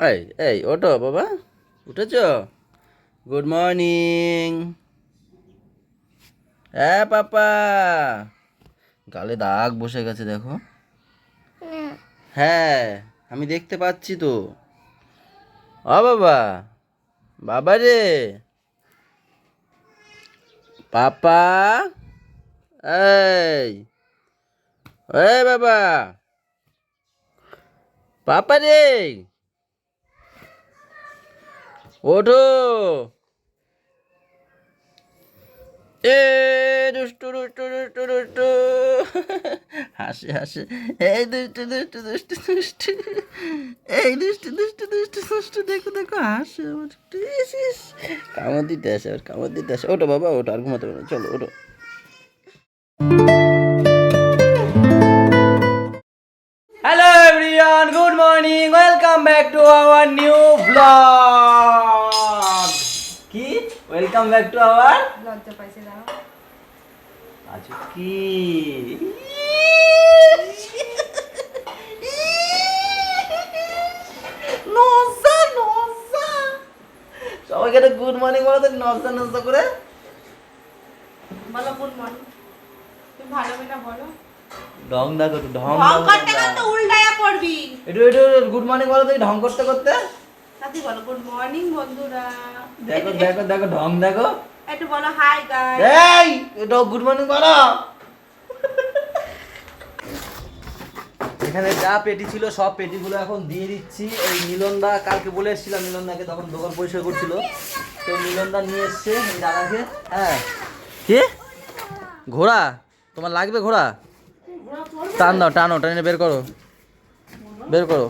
এই এই ওঠো বাবা, উঠেছো? Good morning. হ্যাঁ পাপা, গালে দাগ বসে গেছে দেখো। হ্যাঁ, আমি দেখতে পাচ্ছি তো। ও বাবা, বাবা রে, পাপা, এই এই বাবা, পাপা রে, ওঠো। এ দুষ্টু দুষ্টু দুষ্টু দুষ্টু, হাসে হাসে, এই দুষ্টু দুষ্টু দুষ্টু দুষ্টু, এই দুষ্টু দুষ্টু দুষ্টু দুষ্টু, দেখো দেখো হাসে আমার। ইস, ইস, কামড় দিতে আসে, আর কামড় দিতে আসে। ওঠো বাবা, ওঠো, আর ঘুমাতে পারো না, চলো ওঠো। Hello everyone, good morning, welcome back to our new blog. কি ওয়েলকাম ব্যাক টু আওয়ার লজ্জা পাইছে দাঁড়াও। আচ্ছা কি নজা নজা, সবাইকে একটা গুড মর্নিং বলো তো, নজা নজা করে বলো গুড মর্নিং। তুমি ভালো মেয়েটা বলো। ঢং দেখো, ঢং ঢং করতে করতে উল্টায়া পড়বি। একটু একটু গুড মর্নিং বলো তো, ঢং করতে করতে। সাথী বলো গুড মর্নিং বন্ধুরা। দেখো দেখো দেখো, ঢং দেখো। একটু বলো হাই গাইস। এই এটা গুড মর্নিং বলো। এখানে যা পেটি ছিল সব পেটিগুলো এখন দিয়ে দিচ্ছি। এই মিলনদা কালকে বলে এসেছিলাম, মিলনদাকে তখন দোকান পরিষ্কার করছিল, তো মিলনদা নিয়ে এসছে এই দাদাকে। হ্যাঁ, কি ঘোড়া তোমার লাগবে? ঘোড়া টান দাও, টানো, টেনে বের করো, বের করো।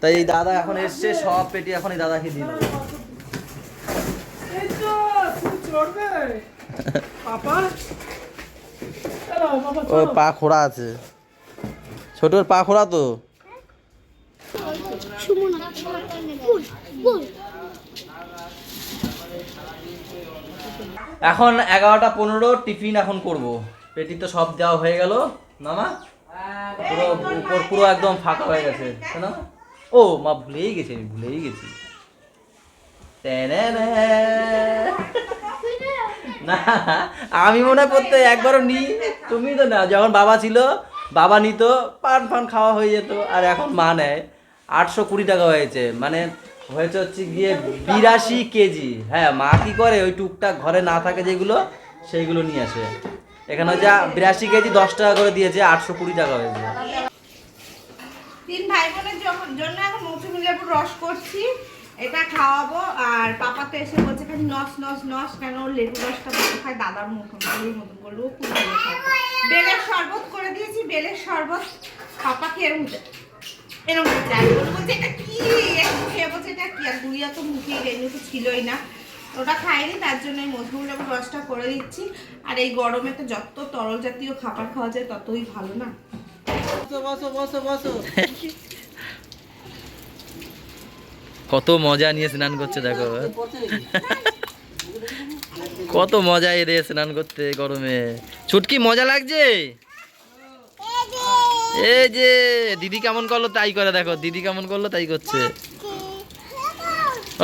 তাই এই দাদা এখন এসছে, সব পেটি এখন এই দাদাকে দিয়ে দেবো। ও পা খোড়া আছে, ছোটর পা খোড়া তো। এখন 11টা 15, টিফিন এখন করব। পেটি তো সব দেওয়া হয়ে গেল মামা, পুরো উপর পুরো একদম ফাঁকা হয়ে গেছে না? ও মা, ভুলেই গেছি, আমি ভুলেই গেছি। না, আমি মনে হয় করতে একবারও নি, তুমি তো না। যখন বাবা ছিল, বাবা নিত, পান ফান খাওয়া হয়ে যেত, আর এখন মা নেয়। 820 টাকা হয়েছে, মানে হয়েছে হচ্ছে গিয়ে 82 কেজি। হ্যাঁ, মা কি করে ওই টুকটাক ঘরে না থাকে যেগুলো, সেইগুলো নিয়ে আসে। এখানে যা 82 কেজি 10 টাকা করে দিয়েছে, 820 টাকা হয়েছে। তিন ভাই বোনের জন্য এখন মৌসুমী লেবুর রস করছি, এটা খাওয়াবো। আর পাপা তো এসে বলছে খালি নস নস নস, কেন লেবু রসটা ভালো খায় দাদার মতন, গরুর মতন করলো, ও খুব ভালো খায়। বেলের শরবত করে দিয়েছি, বেলের শরবত পাপাকে এরকম চাই বলছে এটা কি, একটু খেয়ে বলছে এটা কি। আর গুড়িয়া তো মুখে রেনু তো ছিলই না, ওটা খাইনি, তার জন্য এই মধুর লেবুর রসটা করে দিচ্ছি। আর এই গরমে তো যত তরল জাতীয় খাবার খাওয়া যায় ততই ভালো না। বসো বসো বসো। কত মজা নিয়ে স্নান করছে দেখো, কত মজা এদের স্নান করতে গরমে। ছুটকি মজা লাগছে? এই যে দিদি কেমন করলো তাই করে দেখো, দিদি কেমন করলো তাই করছে।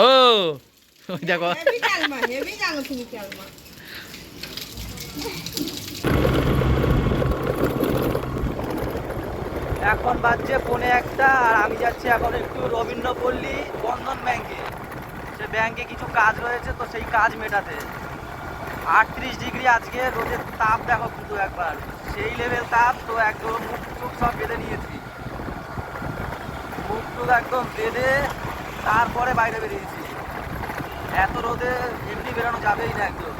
ও ওই দেখো, এখন বাজছে 1:45, আর আমি যাচ্ছি এখন একটু রবীন্দ্রপল্লী বন্ধন ব্যাংকে। সে ব্যাংকে কিছু কাজ রয়েছে, তো সেই কাজ মেটাতে। 38 ডিগ্রি আজকে রোদের তাপ দেখো, কিন্তু একবার সেই লেভেল তাপ। তো একদম মুখ টুক সব বেঁধে নিয়েছি, মুখ টুক একদম বেঁধে তারপরে বাইরে বেরিয়েছি। এত রোদে এমনি বেরোনো যাবেই না একদম।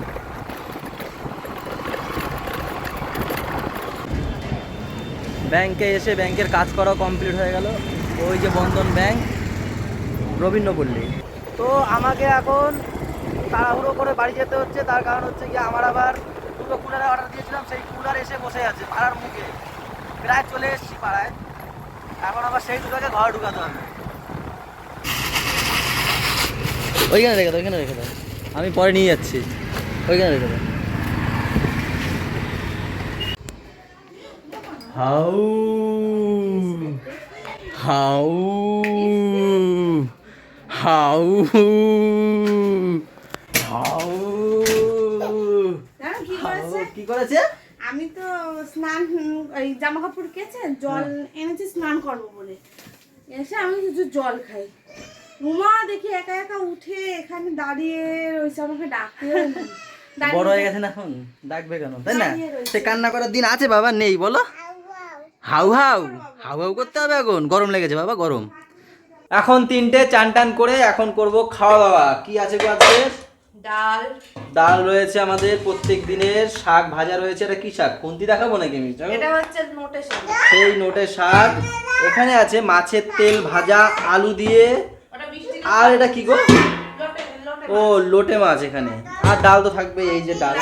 ব্যাংকে এসে ব্যাংকের কাজ করা কমপ্লিট হয়ে গেল। ওই যে বন্ধন ব্যাংক রবীন্দ্রপল্লী। তো আমাকে এখন তাড়াহুড়ো করে বাড়ি যেতে হচ্ছে, তার কারণ হচ্ছে কি আমার আবার দুটো কুলারে অর্ডার দিয়েছিলাম, সেই কুলার এসে বসে আছে পাড়ার মুখে। প্রায় চলে এসেছি পাড়ায়, এখন আবার সেই দুটোকে ঘরে ঢুকাতে হবে। ওইখানে রেখে দাও, ওইখানে রেখে দাও, আমি পরে নিয়ে যাচ্ছি, ওইখানে রেখে দাও। হাউ হাউ হাউ হাউ জানো কি করেছে? কি করেছে? আমি তো স্নান এই জামা কাপড় কেচে জল এনেছি স্নান করবো বলে, এসে আমি কিছু জল খাই, রুমা দেখি একা একা উঠে এখানে দাঁড়িয়ে রয়েছে, আমাকে ডাকতেও নেই। বড় হয়ে গেছে না এখন, ডাকবে কেন, তাই না? দাঁড়িয়ে রয়েছে। সে কান্না করার দিন আছে বাবা, নেই বলো? হাউ হাউ হাউ হাউ করতে হবে এখন, গরম লেগেছে বাবা, গরম। এখন 3টে চান টান করে এখন করব খাওয়া দাওয়া। কি আছে গো আজকে? ডাল, ডাল রয়েছে আমাদের প্রত্যেক দিনের, শাক ভাজা রয়েছে। এটা কি শাক, কোনটি দেখাবো নাকি আমি? এটা হচ্ছে নোটে শাক। সেই নোটের শাক। এখানে আছে মাছের তেল ভাজা আলু দিয়ে। ওটা মিষ্টি আর এটা কি গো? লোটে লোটে ও লোটে মাছ এখানে। আর ডাল তো থাকবে, এই যে ডাল।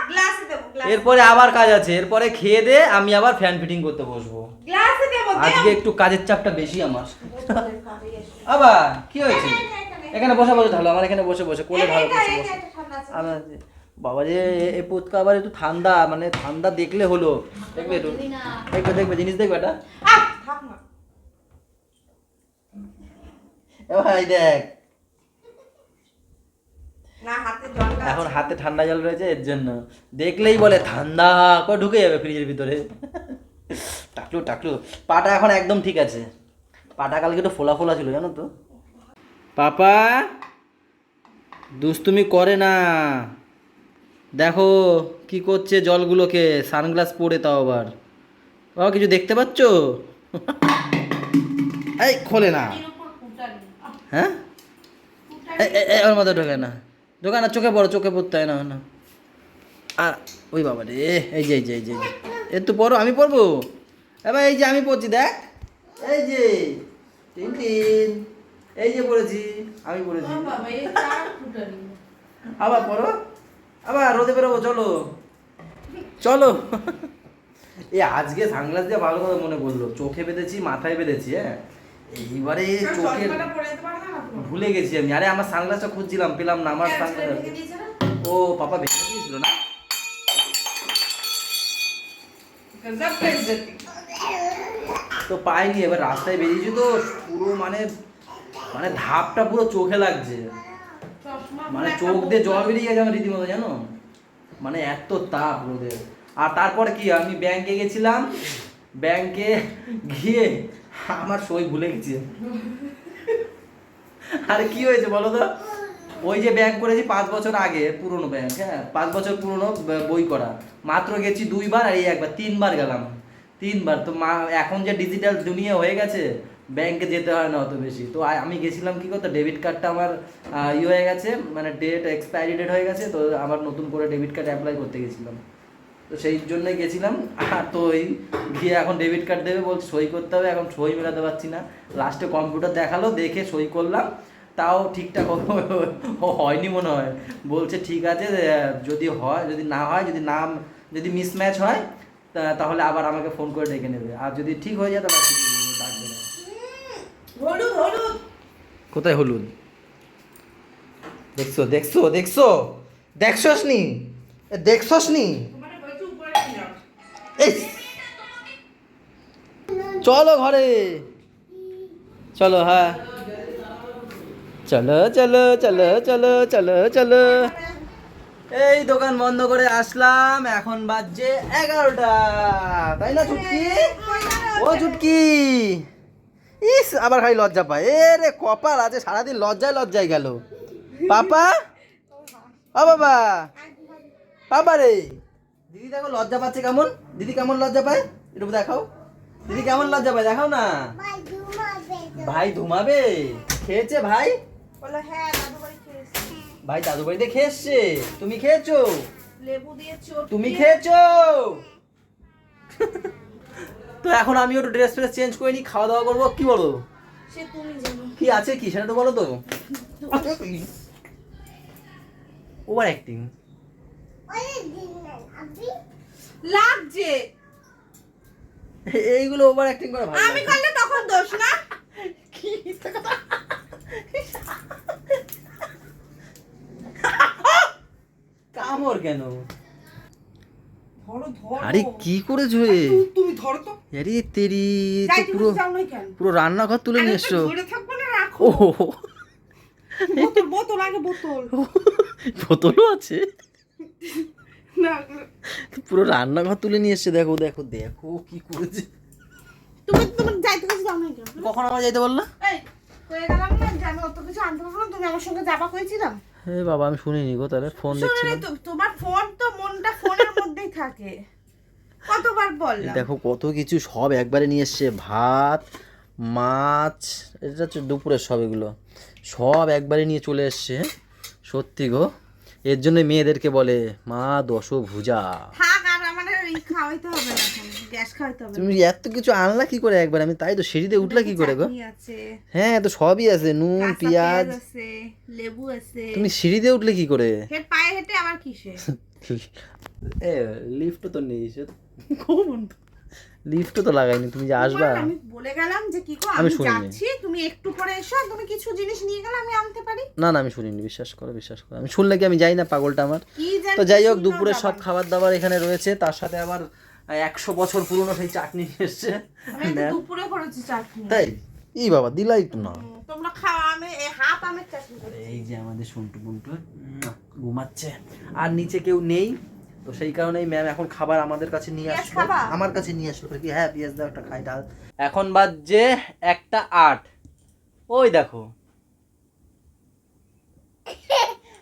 গ্লাসে দেবো, এরপরে আবার কাজ আছে, এরপরে খেয়ে দে আমি আবার ফ্যান ফিটিং করতে বসবো। গ্লাসে দেবো। আজকে একটু কাজের চাপটা বেশি আমার। আবার কি হয়েছে? এখানে বসে বসে ঢালো, আমার এখানে বসে বসে কোলে ঢালো, বসে বসে। আমার বাবা যে এই পোতকা আবার একটু ঠান্ডা, মানে ঠান্ডা দেখলে হলো। দেখবে একটু, দেখবে দেখবে জিনিস দেখবে এটা। এ ভাই দেখ, এখন হাতে ঠান্ডা জল রয়েছে, এর জন্য দেখলেই বলে ঠান্ডা করে ঢুকে যাবে ফ্রিজের ভিতরে। টাকলু টাকলু। পাটা এখন একদম ঠিক আছে, পাটা কালকে একটু ফোলা ফোলা ছিল জানো তো। পাপা দুষ্টুমি করে না, দেখো কি করছে জলগুলোকে, সানগ্লাস পরে তাও আবার। বাবা কিছু দেখতে পাচ্ছ? এই খোলে না, হ্যাঁ ওর মধ্যে ঢোকে না, ঢোকে না, চোখে পড়ো, চোখে পড়তে হয় না না। আর ওই বাবা রে, এই যে এই যে এই যে এর তো পড়ো, আমি পড়বো এবার, এই যে আমি পড়ছি দেখ, এই যে টিন টিন, এই যে পড়েছি, আমি পড়েছি। আবার পড়ো, আবার রোদে বেরোবো, চলো চলো। এই আজকে সানগ্লাস দিয়ে ভালো কথা মনে পড়লো, চোখে বেঁধেছি মাথায় বেঁধেছি, হ্যাঁ এইবারে চোখের ভুলে গেছি আমি। আরে আমার সানগ্লাসটা খুঁজছিলাম, পেলাম না আমার সানগ্লাস। ও পাপা ভেঙে দিয়েছিল না? তো পাইনি, এবার রাস্তায় বেরিয়েছি তো পুরো মানে মানে ধাপটা পুরো চোখে লাগছে, মানে চোখ দিয়ে জল বেরিয়ে গেছে আমার রীতিমতো জানো, মানে এত তাপ রোদের। আর তারপর কি, আমি ব্যাংকে গেছিলাম, ব্যাংকে গিয়ে আমার সই ভুলে গেছি। আরে কি হয়েছে বলো তো, ওই যে ব্যাংক করেছি 5 বছর আগে, পুরনো ব্যাংক, হ্যাঁ 5 বছর পুরনো বই করা, মাত্র গেছি 2 বার, আর এই একবার 3 বার গেলাম, 3 বার। তো এখন যে ডিজিটাল দুনিয়া হয়ে গেছে, ব্যাংকে যেতে হয় না অত বেশি। তো আমি গেছিলাম কি করতে, ডেবিট কার্ডটা আমার হয়ে গেছে, মানে ডেট এক্সপায়ারি ডেট হয়ে গেছে, তো আবার নতুন করে ডেবিট কার্ড অ্যাপ্লাই করতে গেছিলাম, তো সেই জন্যই গেছিলাম। আর তো ওই গিয়ে এখন ডেবিট কার্ড দেবে বলছে, সই করতে হবে, এখন সই মেলাতে পারছি না। লাস্টে কম্পিউটার দেখালো, দেখে সই করলাম, তাও ঠিকঠাক হয়নি মনে হয়। বলছে ঠিক আছে, যদি হয়, যদি না হয়, যদি নাম যদি মিসম্যাচ হয় তাহলে আবার আমাকে ফোন করে ডেকে নেবে, আর যদি ঠিক হয়ে যায় তাহলে ডাকবে না। হলুদ হলুদ, কোথায় হলুদ? দেখছো দেখছো দেখছো দেখছস নি, দেখছস নি? এই চলো ঘরে, চলো, হ্যাঁ চলো চলো চলো চলো চলো চলো। এই দোকান বন্ধ করে আসলাম, এখন বাজছে 11টা, তাই না চুটকি? ও চুটকি, ইস আবার খালি লজ্জা পায়, এ রে কপাল আছে, সারাদিন লজ্জায় লজ্জায় গেল। পাপা, ও বাবা, পাপা রে, দিদি দেখো লজ্জা পাচ্ছে কেমন, দিদি কেমন লজ্জা পায় একটু দেখাও, দিদি কেমন লজ্জা পায় দেখাও না। ভাই ঘুমাবে, খেয়েছে ভাই? বলো হ্যাঁ, দাদু বাড়ি খেয়েছি। ভাই দাদু বাড়িতে খেয়ে এসছে, তুমি খেয়েছো? লেবু দিয়ে চটকে। তুমি খেয়েছো? তো এখন আমি একটু ড্রেস ফ্রেস চেঞ্জ করে নি, খাওয়া দাওয়া করবো, কি বলো? সে তুমি জানো কি আছে কি সেটা তো বলো তো। ওভার অ্যাক্টিং লাগছে, এইগুলো ওভার অ্যাক্টিং করে ভালো আমি লাগে। করলে তখন দোষ না। কি কথা? কামড় কেন? ধরো ধরো, আরে কি করেছো এ? তুমি ধরো তো। আরে তেরি, তো যাই, পুরো তুমি যাও না কেন? পুরো রান্নাঘর তুলে নিয়ে এসছো। ধরে থাকবো না, রাখো। ও বোতল বোতল আগে বোতল বোতলও আছে, না পুরো রান্নাঘর তুলে নিয়ে এসছে। দেখো দেখো দেখো কি করেছে। তুমি তুমি যাইতে কিছু দাও না কেন? কখন আমার যাইতে বললা? এই কয়ে গেলাম না যে আমি অত কিছু আনতে পারবো না, তুমি আমার সঙ্গে যাবা কইছিলাম। হে বাবা আমি শুনিনি গো, তাহলে ফোন শুনে দেখছিলাম। তো তোমার ফোন তো মনটা ফোনের মধ্যেই থাকে, কতবার বললাম। দেখো কত কিছু সব একবারে নিয়ে এসছে, ভাত মাছ, এটা হচ্ছে দুপুরের সব, এগুলো সব একবারে নিয়ে চলে এসছে। সত্যি গো, এর জন্য মেয়েদেরকে বলে মা দশভুজা। থাক আর আমার এই খাওয়াইতে হবে না, এখন গ্যাস খাওয়াইতে হবে না। তুমি এত কিছু আনলা কি করে একবার? আমি তাই তো সিঁড়িতে উঠলা কি করে গো? চাটনি আছে, হ্যাঁ তো সবই আছে, নুন কাঁচা পেঁয়াজ। আছে, লেবু আছে। তুমি সিঁড়িতে উঠলে কি করে? হেড পায়ে হেঁটে আবার কিসে? এ লিফট তো নেই, সে লিফট তো লাগাইনি, তুমি যে আসবা। তোমার আমি বলে গেলাম যে কি গো আমি আমি শুনিনি। যাচ্ছি, তুমি একটু পরে এসো, তুমি কিছু জিনিস নিয়ে গেলে আমি আনতে পারি। না না আমি শুনিনি, বিশ্বাস করো বিশ্বাস করো, আমি শুনলে কি আমি যাই না, পাগলটা আমার। কি জানি তো যাই হোক, শুনলেও দুপুরে যাবা সব না। খাবার দাবার এখানে রয়েছে, তার সাথে আবার 100 বছর পুরনো সেই চাটনি এসছে। আমি তো দুপুরে করেছি চাটনি। তাই এই বাবা দিলাই তো না। তোমরা খাও, আমি হাফ আমের চাটনি করেছি। এই যে আমাদের সন্টু বন্টু ঘুমাচ্ছে, আর নিচে কেউ নেই, তো সেই কারণেই ম্যাম এখন খাবার আমাদের কাছে নিয়ে পেঁয়াজ আসলো, খাবা? আমার কাছে নিয়ে আসলো কি। হ্যাঁ পেঁয়াজ দাও, একটা খাই ডাল। এখন বাজছে 1:08। ওই দেখো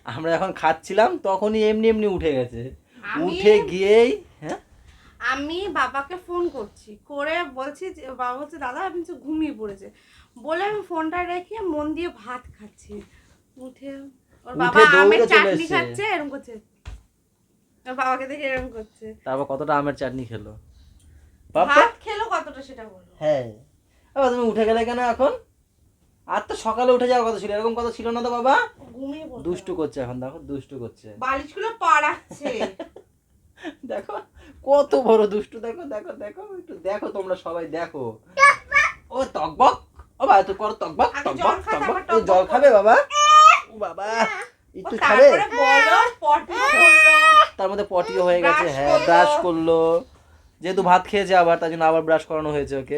আমরা এখন খাচ্ছিলাম, তখনই এমনি এমনি উঠে গেছে। আমি- উঠে গিয়েই হ্যাঁ আমি বাবাকে ফোন করছি, করে বলছি যে বাবা বলছে দাদা আপনি তো ঘুমিয়ে পড়েছে, বলে আমি ফোনটা রেখে মন দিয়ে ভাত খাচ্ছি। উঠে ওর বাবা উঠে দৌড়ে আমের চলে চাটনি এসছে। খাচ্ছে, এরকম করছে, ওর বাবাকে দেখে এরকম করছে। তারপর কতটা আমের চাটনি খেলো বাবা? ভাত খেলো কতটা সেটা বলো। হ্যাঁ বাবা তুমি উঠে গেলে কেন এখন? আর তো সকালে উঠে যাওয়ার কথা ছিল, এরকম কথা ছিল না তো বাবা। ঘুমিয়ে পড়ছে, দুষ্টু করছে এখন, দেখো দুষ্টু করছে। বালিশগুলো পাড়াচ্ছে। দেখো কত বড় দুষ্টু, দেখো দেখো দেখো, একটু দেখো তোমরা সবাই দেখো। ও টকবক, ও বাবা তুই করো টকবক আগে টকবক জল খা, টকবক। তারপর এই জল টকবক খাবে বাবা? ও বাবা ও একটু খাবে। তারপরে বলো পটি করলো, তার মধ্যে পটিও হয়ে গেছে, Brush হ্যাঁ করলো। ব্রাশ করলো, যেহেতু ভাত খেয়েছে আবার তার জন্য আবার ব্রাশ করানো হয়েছে ওকে।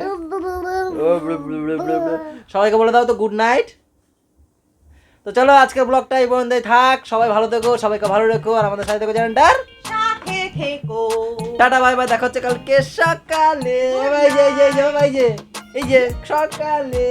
সবাইকে বলে দাও তো গুড নাইট। তো চলো আজকের ব্লগটা এই পর্যন্তই থাক, সবাই ভালো থেকো, সবাইকে ভালো রেখো, আর আমাদের সাথে থেকো জানেন্টার। সাথে থেকো। টাটা বাই বাই, দেখা হচ্ছে কালকে সকালে। Good ভাই যে এই যে night. ভাই যে এই যে সকালে।